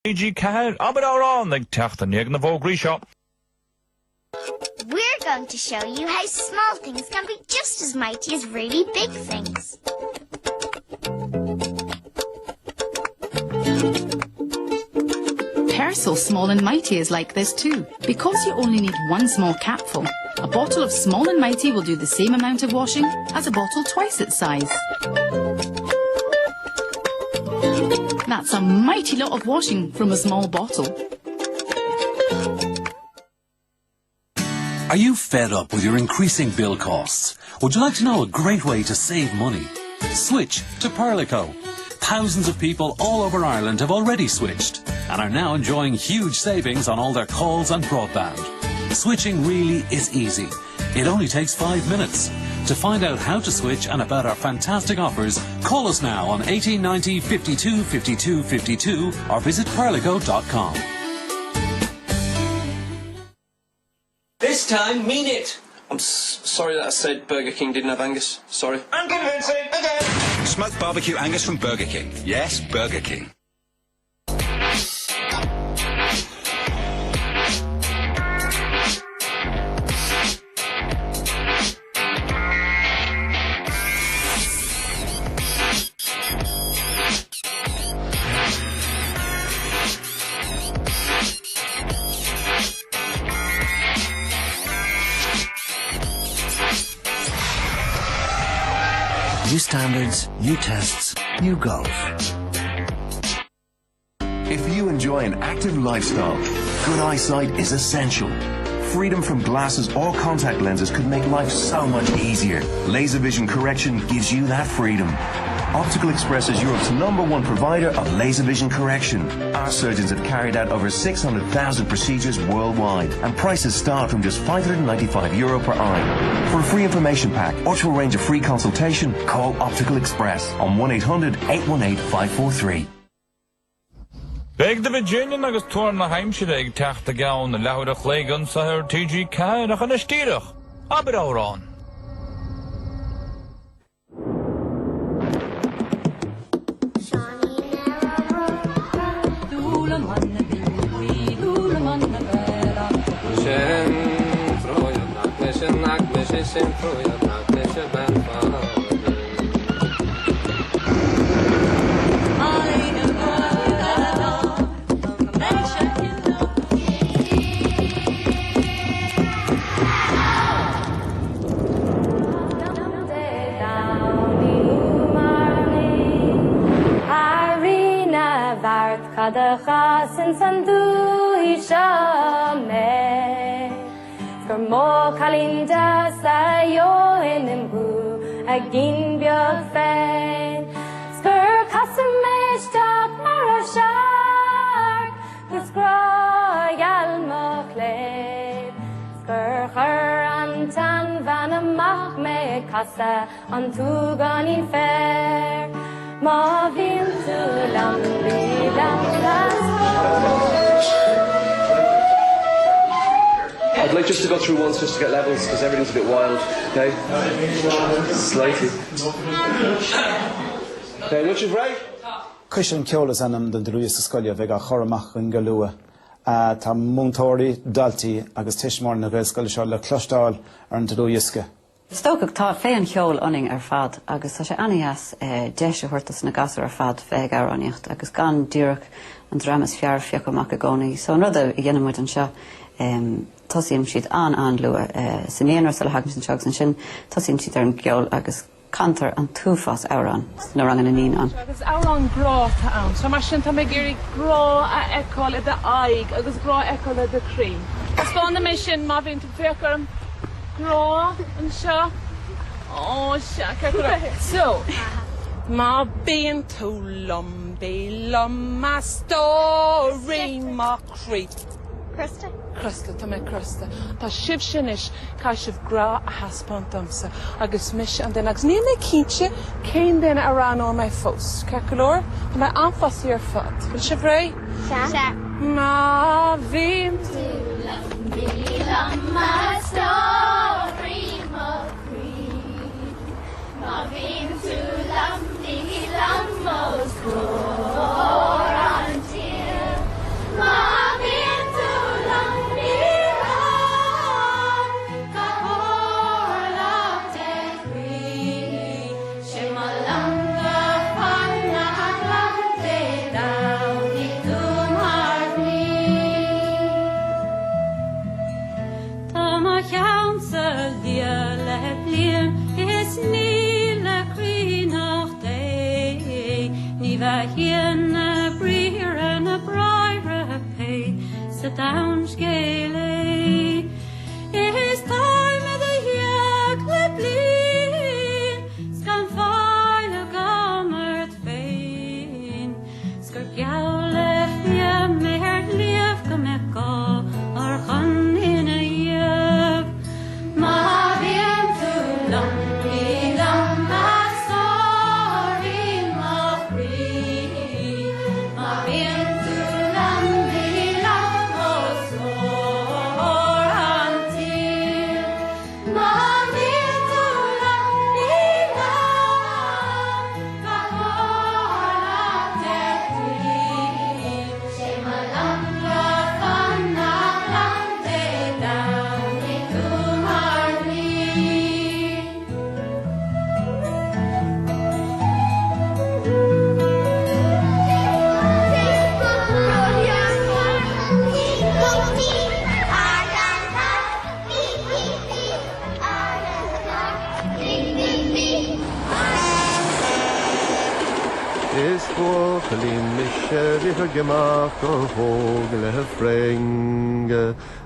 chlár, Abair Amhrán ag teachta níag na bhógraí seo. We're going to show you how small things can be just as mighty as really big things. Pear so small and mighty is like this too. Because you only need one small capful, a bottle of small and mighty will do the same amount of washing as a bottle twice its size. That's a mighty lot of washing from a small bottle. Are you fed up with your increasing bill costs? Would you like to know a great way to save money? Switch to Perlico. Thousands of people all over Ireland have already switched and are now enjoying huge savings on all their calls and broadband. Switching really is easy. It only takes 5 minutes. To find out how to switch and about our fantastic offers, call us now on 1890 52 52 52 or visit perlico.com. This time, mean it! I'm sorry that I said Burger King didn't have Angus. Sorry. I'm convincing again! Smoked barbecue Angus from Burger King. Yes, Burger King. New standards, new tests, new goals. If you enjoy an active lifestyle, good eyesight is essential. Freedom from glasses or contact lenses could make life so much easier. Laser vision correction gives you that freedom. Optical Express is Europe's #1 provider of laser vision correction. Our surgeons have carried out over 600,000 procedures worldwide, and prices start from just €595 per eye. For a free information pack or to arrange a free consultation, call Optical Express on 1-800-818-543. Beg the Virginia agus tuair na heimside ag teachta gabhain na leabhar chléigeann sa thir TG chlár ach an istíreach. Abair Amhrán. Casadh in san dtúis me gur mó calinda sa in imbu a gin beag féin sgur casam meisteach mar a seach gus gráil mo chléib sgur chur an tan van amach me Casadh an tSúgáin fér má bhíonn tú I'd like just to go through once just to get levels because everything's a bit wild, okay? Slightly. Okay, which is right? Cuisin ceolas anam den dtúis sa scoile bheith a choramach an galua. Tá múntóirí daltaí agus tuismór na bheith scoile seo le cloistear ar an dtúisce. Stokeach tá féin cheol aning ar fad agus tá sé anias deise chuirtas na gasar ar fad feig áráníocht agus gan dúrach an dramas fear fiach amach a gcónaí. So an rud a dhéanamid an seo tosaíonn siad an lua san éonar sa le hagann sin seach san sin tosaíonn siad ar an geol agus cantar an túfas árán nó rangan na níán. Agus árán grá tá ann. So mar sin tá mé géirí grá a eáil i aig agus grá eáil i crí. Is fáinna mé sin má bhíonn tú féachar grá an seo. Ó, so, má bíonn tú lom a stórí má crí. Krista? Krista, tá mé Krista. Tá sibh sin is cá sibh grá a haspáint domsa agus mis an den agus ní mé cínte cén den a rán ó mé fós. Ceaculóir? Tá mé anfasí ar fad. Bhil sibh ré? Se. Má bhíonn tú lom a stórí má crí. Má bhíonn tú lom ó scór an tíl. down scaly. His time of the year clipply. Scan file a gammert vein. Skirk yowlef ya mer lief gameka. Or hun in a year. Ma bien to long. Buachaillín Mise dhíluchtáil go Ghleanna fring.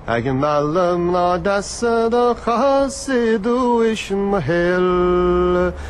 Agin malam na dasa da Casadh mahel.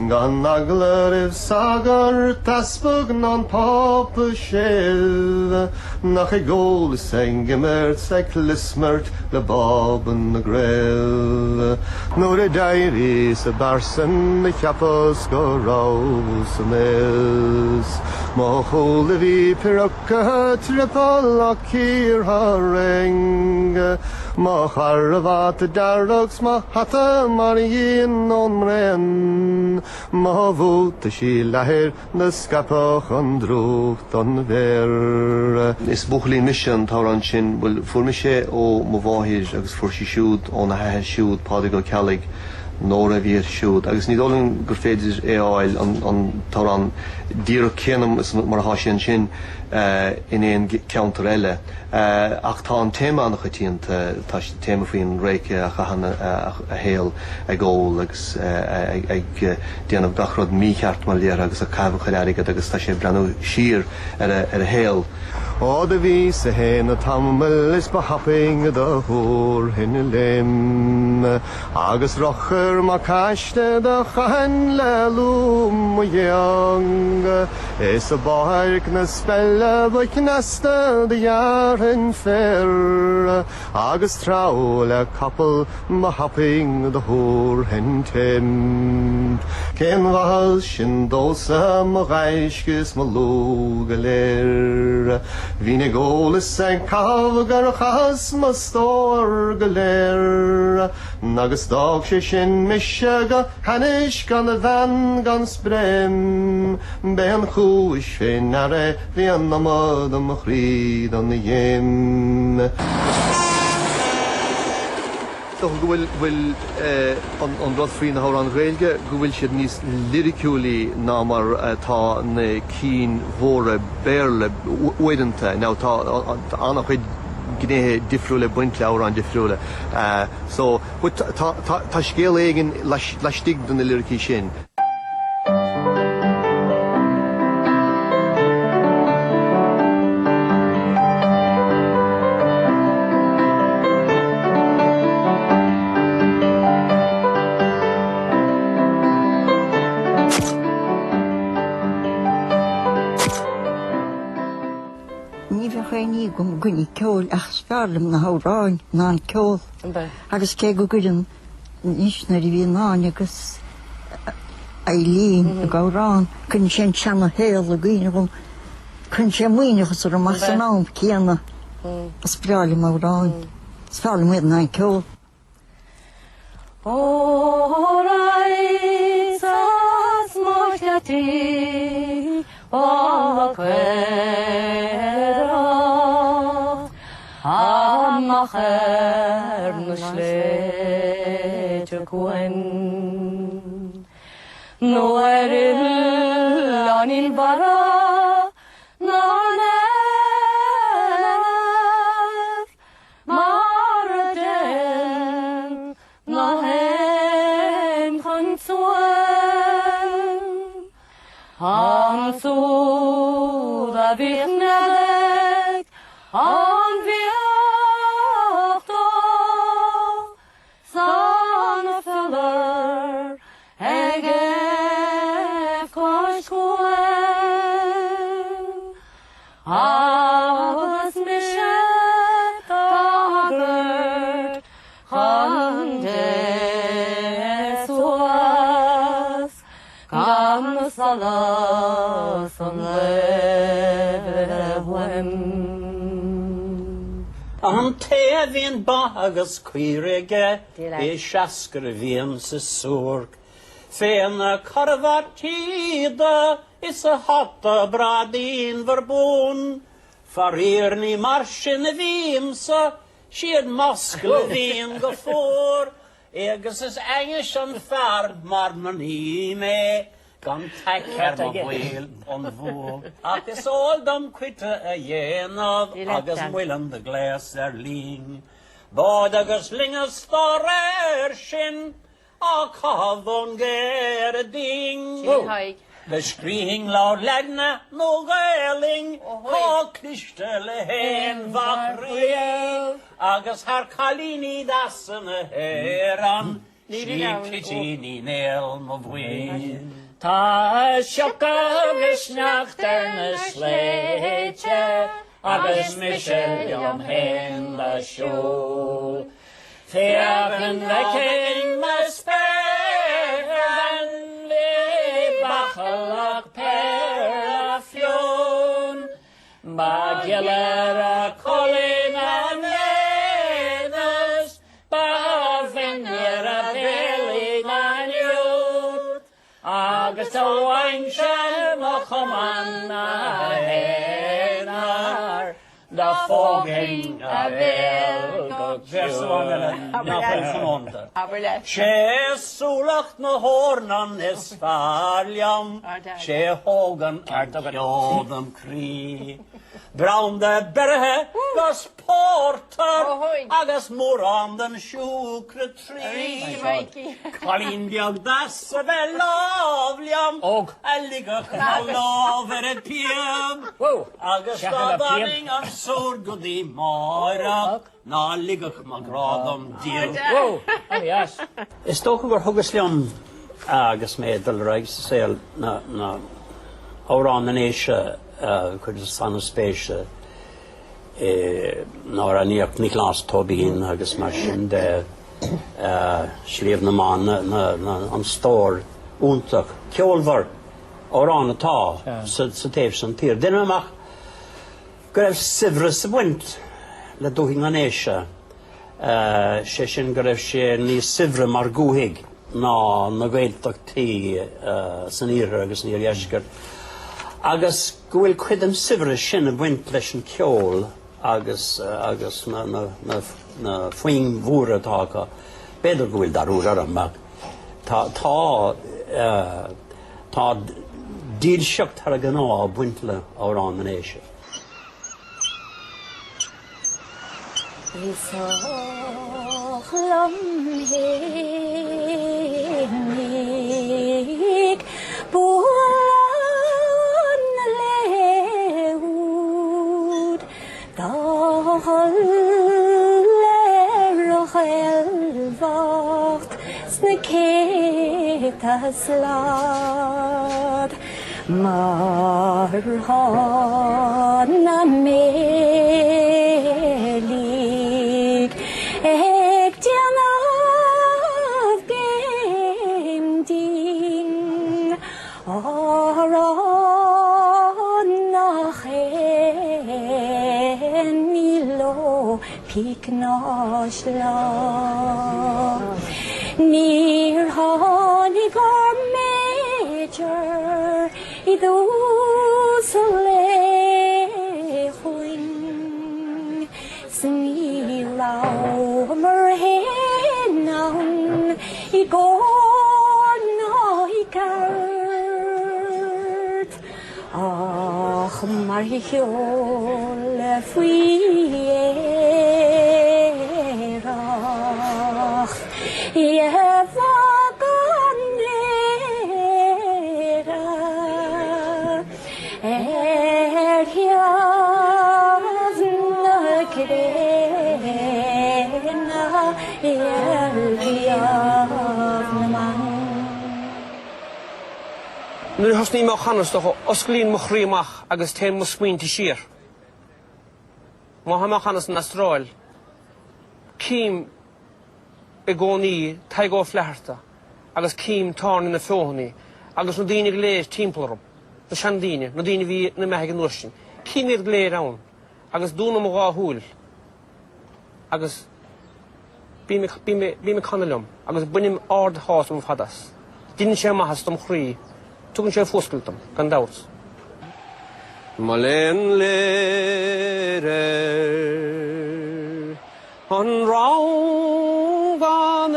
Gan aglar sagar tasbog non papa shell. Nach gol sengemert seklismert le baben na grell. Nor dairi sa barsen na Ceapas go raus mels. Ma cholavi pirocca tripal akir hareng. Ma charvat darrogs ma hata marien on mren. Ma vot si lahir na Ceapaim an drocht an ver. Is Buachaillín Mise an tauran sin bhfuil fuairmise ó mo bháthir agus fuairsi siúd ó na hathe siúd páda go ceallaigh nóra bhír siúd. Agus ní dólann gur féidir áil an tauran díreach céanam is mar háisian sin in éon ceantar eile. Ach tá an téma nach chutíonn tá téma faoin réice a chahanna a héal a ggóil agus ag déanamh gachrod mícheart mar léar agus a cabhah chuir agus tá sé breanú siar ar a héal. O da fi sa hen a tamil is ba happing da hwr hyn y lim. Agus rocher ma caste da chahen lelwm o iang. Is a bairc na spella ba cnasta da iar yn fer. Agus trawl a couple ma happing da hwr hyn tim. Cyn fahal sin dosa ma gaisgis ma lwg a lir. Vine golis en kavgar chas ma stor galer. Nagus dag sé sin misega hanish gan a van gan sprem. Ben chuis fin are vi an amad am chrid an yim. Doch bhfuil an rud faoin na hár an Ghaeilge go bhfuil siad níos liriciúlaí ná mar tá na cín mhóra béarla uaireanta ná tá annach chuid gnéthe difriúla buint le árán difriúla. So tá scéal éigin leistigh don na liricí sin. Gwni ceol ach sgarlam na hamhráin ná'n ceol. Agus ce go gudin níos na ri fi ná'n agus álainn a gabhrán. Cyn sé seanna héal a gine gom. Cyn sé mhuin agus ar a masa nám céanna. A spreálim hamhráin. Spreálim wedd ná'n ceol. O rais as mochati o Amacher nusle chukwen noeril anil bara nanef marden nahen khansuen hansu da vichnedek an An tefin ba agus cuirige I siasgar bhíon sa súrg. Féna carfatida is a hatta bradín verbún. Farir ní marsin a bhímsa siad mascal bhíon go fór. Agus is engish an farb mar na ní me. Gan tecer ma bhil an bhóg. Ach is óldam cuite a dhéanamh agus mhuilean de glas lín. Bád agus lingas starir sin a cahadón géir a ding. Le scríing lá legna nó gailing há cliste le hen bhachriel agus haar chalíní dasan a héran ní néil ma bhhuin. Tá seocha misneacht na sléite agus mise am hen le siúl. Féagan le cén na spéan le bachalach per a fiún. Ba gilar a colin a nenas ba vinir a beli na niút. Agus óhain sem a chuman a hénar da fógin a bel go tSúgáin. Sé súlacht na hórnan is fáliam, sé hógan ar jódam crí. Braun de berhe gas portar agus móran den sjúkre trí. Kalín diag das a bel láfliam a ligach na láver et piam. Agus da daning an súr godí mára ná ligach ma gradam díl. Is tócha gur thugus liam agus médal reis sél na órán an éise chud san spéise ná a níocht ní glas tóbín agus mar sin de Sliabh na man an stór úntach ceolmhar órán atá sa taobh san tír. Duine amach go raibh sibhre sa bhaint le dúthing an éise sé sin go raibh sé ní sibhre mar gúthaigh ná na gaeltachtaí san íre agus níor dheisceart. Agus go bhfuil cuidim sibhre sin a bhaint leis an ceol agus na faoin mhúra atá beidir go bhfuil darúr amach. Tá díolseacht ar a gná buint le órán an éise. Slad marhana melig eg dianav gemding arana chen milo piknashla Níor tháinig ar méidir I dús a léchuin san ní lámar hénan I gcóna I ceart ach mar cheol faoi éireach Nuair thosnaí má chanasach oscailín mo chríomach agus téim mo smaointe siar. Má ha má chanas na Astráil. Cím I gcónaí taigó fleharta agus cím táin na fóhannaí agus nó daoine go léir timpplarum na sean daoine nó daoine bhí na metheigh an nuaistin. Cím iad léir ann agus dúna mo gá húil agus bí me canalum, agus bunim ard hás fadas. Din sé mahas dom chrí, tugann sé fóscailtam, gan dát. Malen lere an rang gan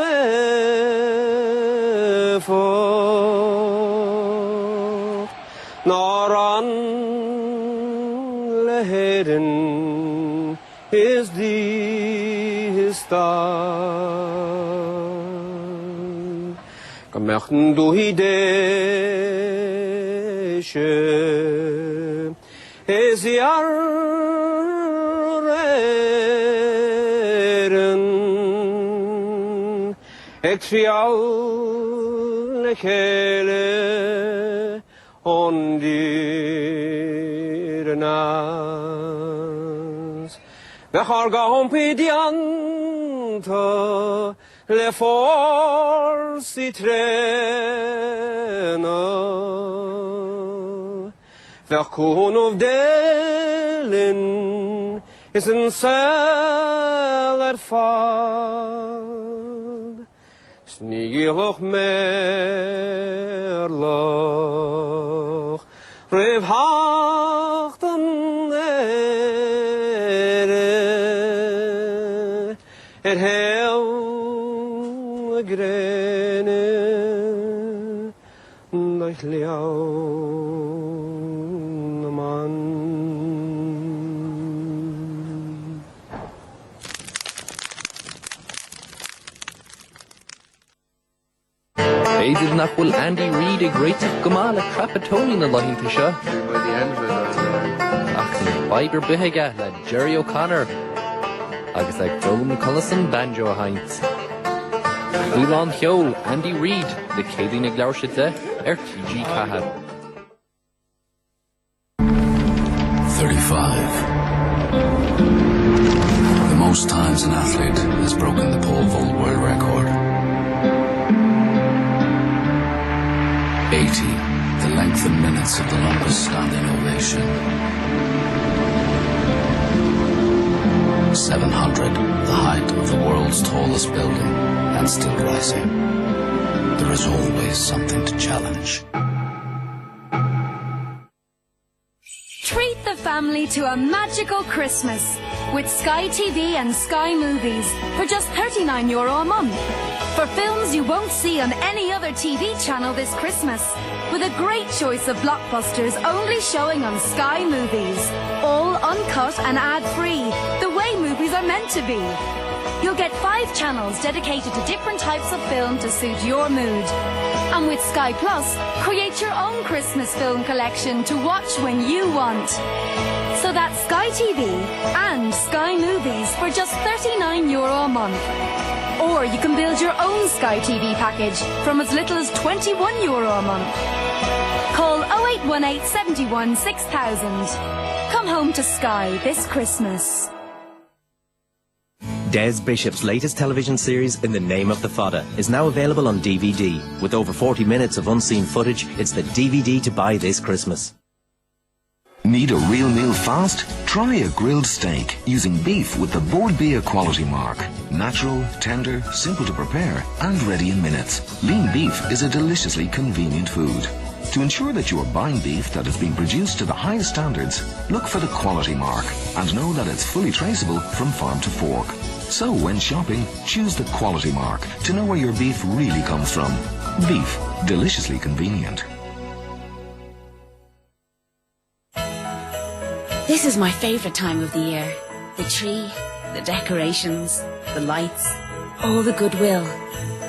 efo nor an leherin is his star Gemerchten du hidesche es jarren ek trial lekele on dirnas we harga hompidianta le forsi trena Verkoon of Delin is een cellar fall. Sniegelig merloch, rev hachten heel grene, dat liauw. Féidir nach bhfuil Andy Reid ag réiteach go maith le Trapattoni na laithanta seo. Ach ní Biber bithéige le Jerry O'Connor agus ag Joan Collison banjo a haint. Bhliain cheol Andy Reid le cédaoin ag leabhar siad de TG Casadh. 35. The most times an athlete has broken the pole vault world record. 80, the length and minutes of the longest standing ovation. 700, the height of the world's tallest building, and still rising. There is always something to challenge. Treat the family to a magical Christmas with Sky TV and Sky Movies for just €39 a month. For films you won't see on any other TV channel this Christmas, with a great choice of blockbusters only showing on Sky Movies. All uncut and ad-free, the way movies are meant to be. You'll get 5 channels dedicated to different types of film to suit your mood. And with Sky Plus, create your own Christmas film collection to watch when you want. So that's Sky TV and Sky Movies for just €39 a month. Or you can build your own Sky TV package from as little as €21 a month. Call 0818 71 6000. Come home to Sky this Christmas. Des Bishop's latest television series, In the Name of the Fada, is now available on DVD. With over 40 minutes of unseen footage, it's the DVD to buy this Christmas. Need a real meal fast? Try a grilled steak using beef with the Bord Bia quality mark. Natural, tender, simple to prepare, and ready in minutes. Lean beef is a deliciously convenient food. To ensure that you are buying beef that has been produced to the highest standards, look for the quality mark and know that it's fully traceable from farm to fork. So when shopping, choose the quality mark to know where your beef really comes from. Beef, deliciously convenient. This is my favourite time of the year. The tree, the decorations, the lights, all the goodwill.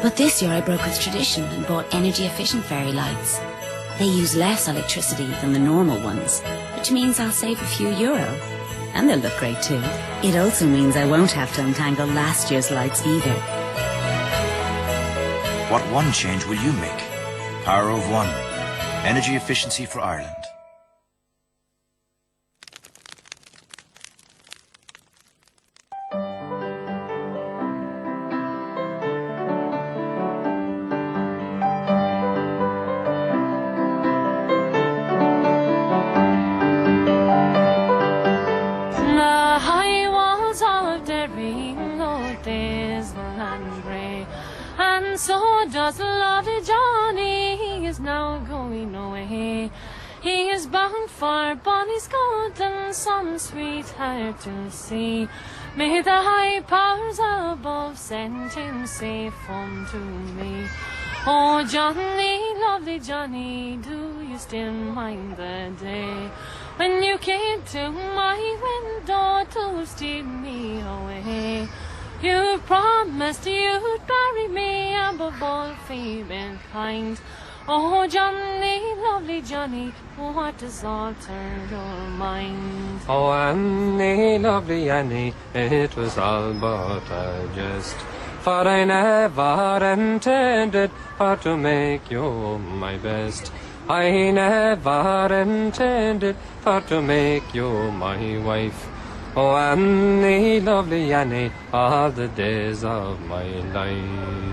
But this year I broke with tradition and bought energy-efficient fairy lights. They use less electricity than the normal ones, which means I'll save a few euro. And they'll look great too. It also means I won't have to untangle last year's lights either. What one change will you make? Power of one. Energy efficiency for Ireland. The high walls of Derry And so does lovely Johnny, he is now going away. He is bound for bonny Scotland, some sweetheart to see. May the high powers above send him safe home to me. Oh, Johnny, lovely Johnny, do you still mind the day when you came to my window to steal me away? You promised you'd marry me above all female kind. Oh, Johnny, lovely Johnny, what has altered your mind? Oh, Annie, lovely Annie, it was all but a jest. For I never intended for to make you my best. I never intended for to make you my wife. Oh, Annie, lovely Annie, all the days of my life.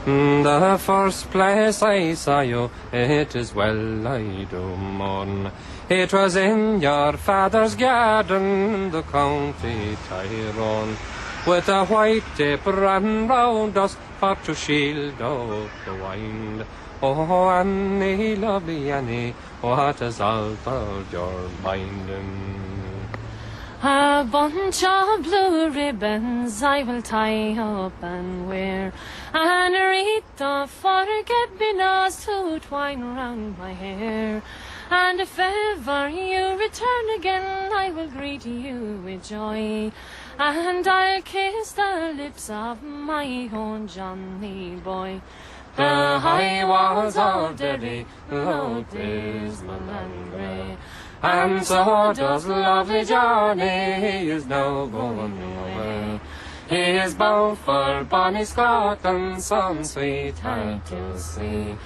The first place I saw you, it is well I do mourn. It was in your father's garden, the county Tyrone, with a white apron round us for to shield out the wind. Oh, Annie, lovely Annie, what has altered your mind? A bunch of blue ribbons I will tie up and wear, and a wreath of forget-me-nots to twine round my hair. And if ever you return again, I will greet you with joy, and I'll kiss the lips of my own Johnny boy. The high walls of Derry, low dismal and grey, and so does lovely Johnny, he is now going away. He is bound for bonny Scotland, some sweetheart to see.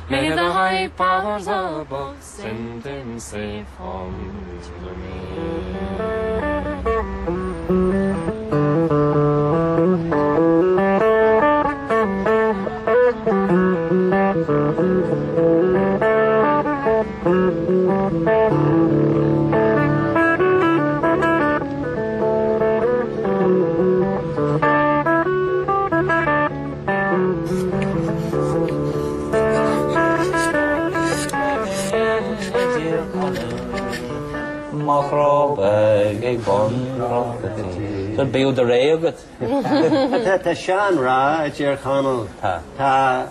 May the high powers above send him safe home to me. So build the rail good. Tá sean rá dear canal tá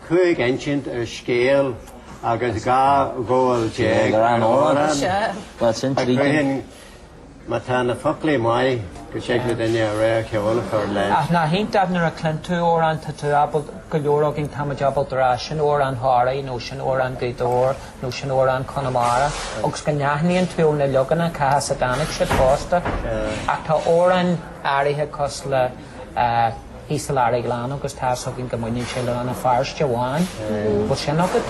chuig ancient scéal agus ga ggóil jeag an óra. That's interesting. Ma tá na foclaí mai go séag na daine ré ceola for le. Na hintaf nar a clentú óran tá tú abal go leoragin tamid abal dra sin óran háraí nó sin óran gaidór nó sin óran Connemara agus go neathnaíonn tú na leganna Casadh sé fásta ach tá óran áirithe cos le Ísal Ghleanna agus tSúgáin go muinneann sé le anna farste bháin bud sin agad?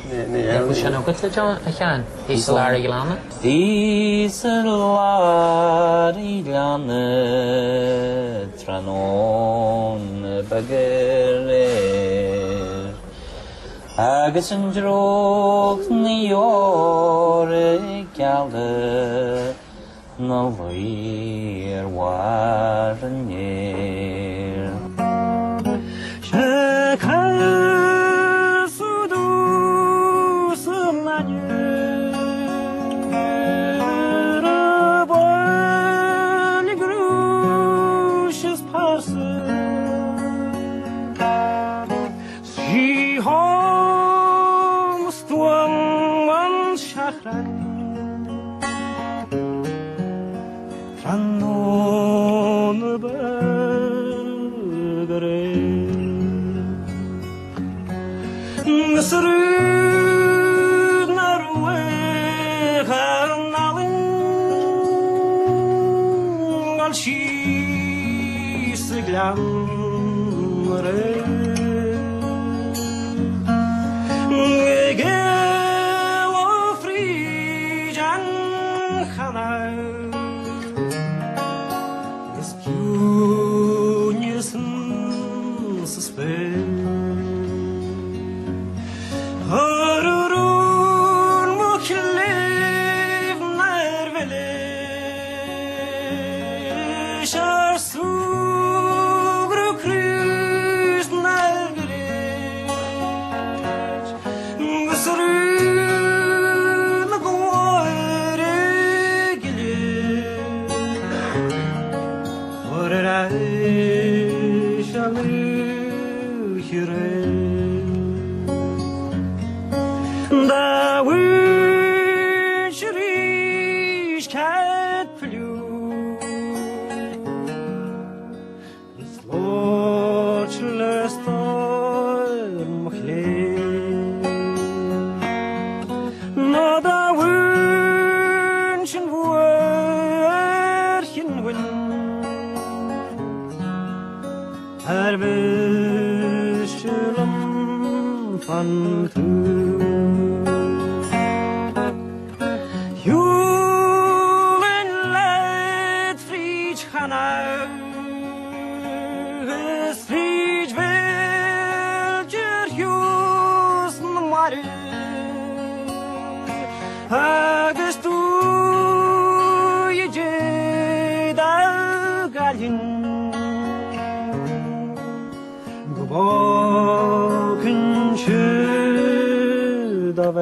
Bud sin agad le cheann Ísal Ghleanna? Ísal Ghleanna Tranón Bagéir agus an droch ní óra gealda nó bhír war an néir. Se Casadh sa lainear a bhain grúis is pása sí hóm stuam an seachrain Tranón Bagéir Nasrúd nar uach an álainn al síos a Ghleanna ghceach fríd an chanáil is piúne san sa spéil. Arurún mucléimh nar bheilis ar súgrú crús nar Bhishlam fan tu Human led Friedrich Hanau Friedrich Wilger Hughes Maru agus tu ye jedal galin Goboken should have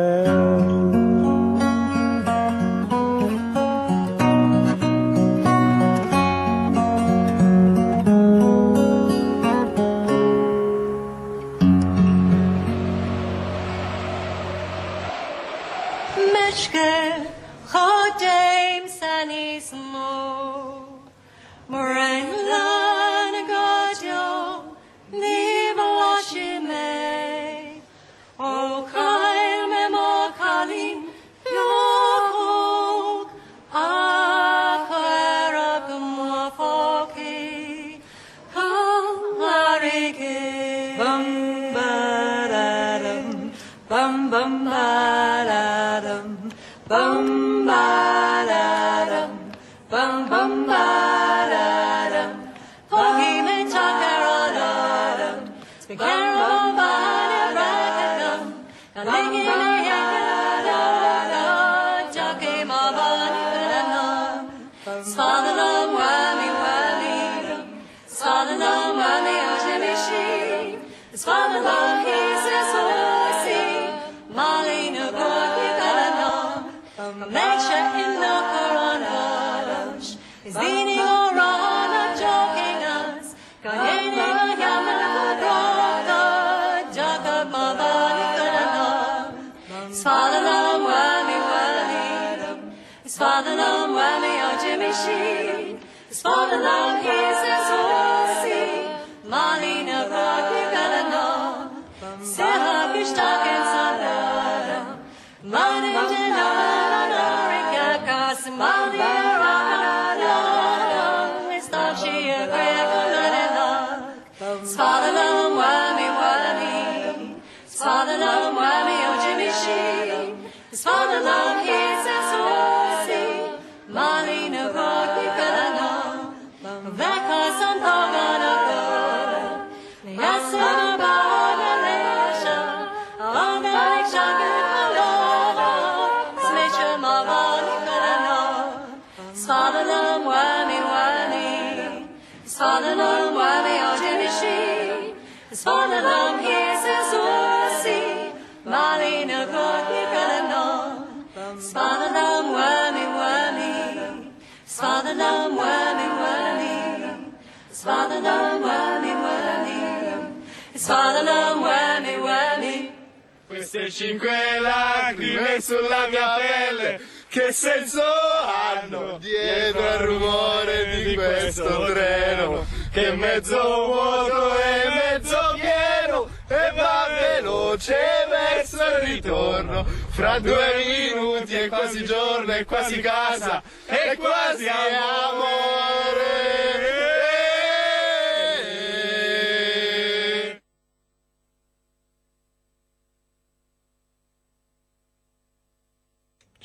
Queste 5 lacrime sulla mia pelle, che senso hanno dietro al rumore di questo treno, che mezzo vuoto e mezzo pieno, e va veloce verso il ritorno. Fra 2 minuti è quasi giorno, è quasi casa, è quasi amore.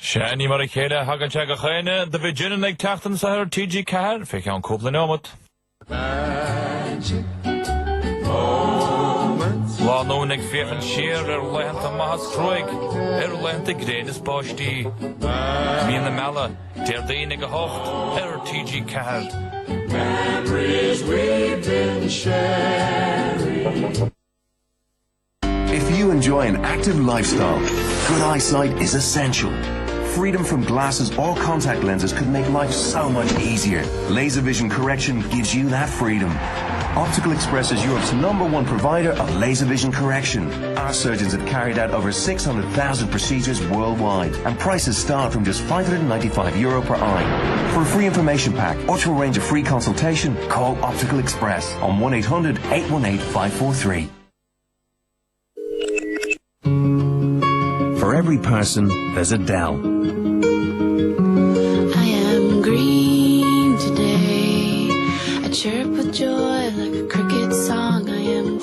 Shani mar chéile hagan te go chéine de bhí jinan ag teachtan sa ar TG Ceapaim fé an cúpla nómad. Lá nún ag féchan siar ar lehananta maithas croig ar lehananta gréanas báistí. Bhíon na mela déir daoine go hocht ar TG Ceapaim. Memories we've been sharing. If you enjoy an active lifestyle, good eyesight is essential. Freedom from glasses or contact lenses could make life so much easier. Laser vision correction gives you that freedom. Optical Express is Europe's #1 provider of laser vision correction. Our surgeons have carried out over 600,000 procedures worldwide, and prices start from just €595 per eye. For a free information pack or to arrange a free consultation, call Optical Express on 1-800-818-543. For every person, there's a Dell. I am green today. I chirp with joy like a cricket song.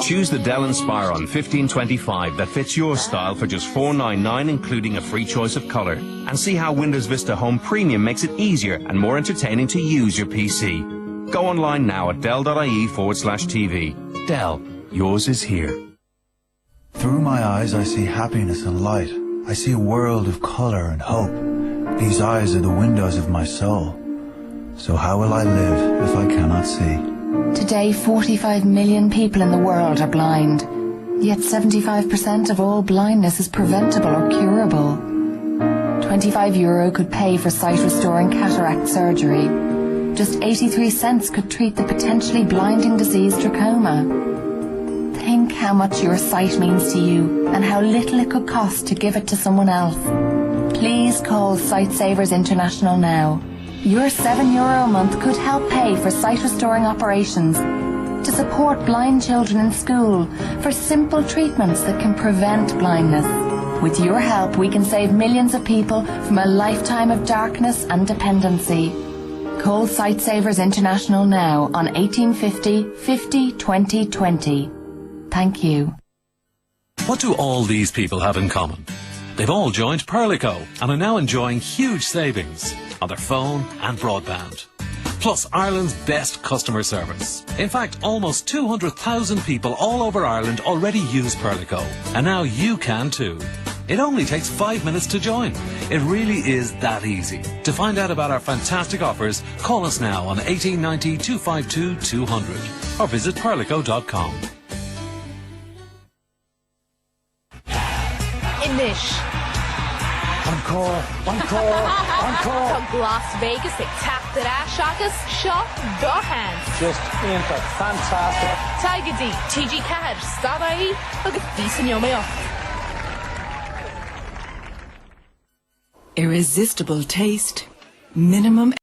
Choose the Dell Inspiron 1525 that fits your style for just $499, including a free choice of colour. And see how Windows Vista Home Premium makes it easier and more entertaining to use your PC. Go online now at dell.ie/TV. Dell, yours is here. Through my eyes I see happiness and light. I see a world of colour and hope. These eyes are the windows of my soul. So how will I live if I cannot see? Today, 45 million people in the world are blind. Yet 75% of all blindness is preventable or curable. €25 could pay for sight-restoring cataract surgery. Just 83 cents could treat the potentially blinding disease trachoma. Think how much your sight means to you and how little it could cost to give it to someone else. Please call Sightsavers International now. Your €7 a month could help pay for sight-restoring operations, to support blind children in school, for simple treatments that can prevent blindness. With your help, we can save millions of people from a lifetime of darkness and dependency. Call Sightsavers International now on 1850 50 20 20. Thank you. What do all these people have in common? They've all joined Perlico and are now enjoying huge savings on their phone and broadband. Plus Ireland's best customer service. In fact, almost 200,000 people all over Ireland already use Perlico, and now you can too. It only takes 5 minutes to join. It really is that easy. To find out about our fantastic offers, call us now on 1890 252 200 or visit perlico.com. Inish. Encore, encore, encore. Tá Las Vegas ag teachtar seachas seo do hands. Just into fantastic. Taigadi, TG Cad, Sliabh agus Bhliain meo. Irresistible taste, minimum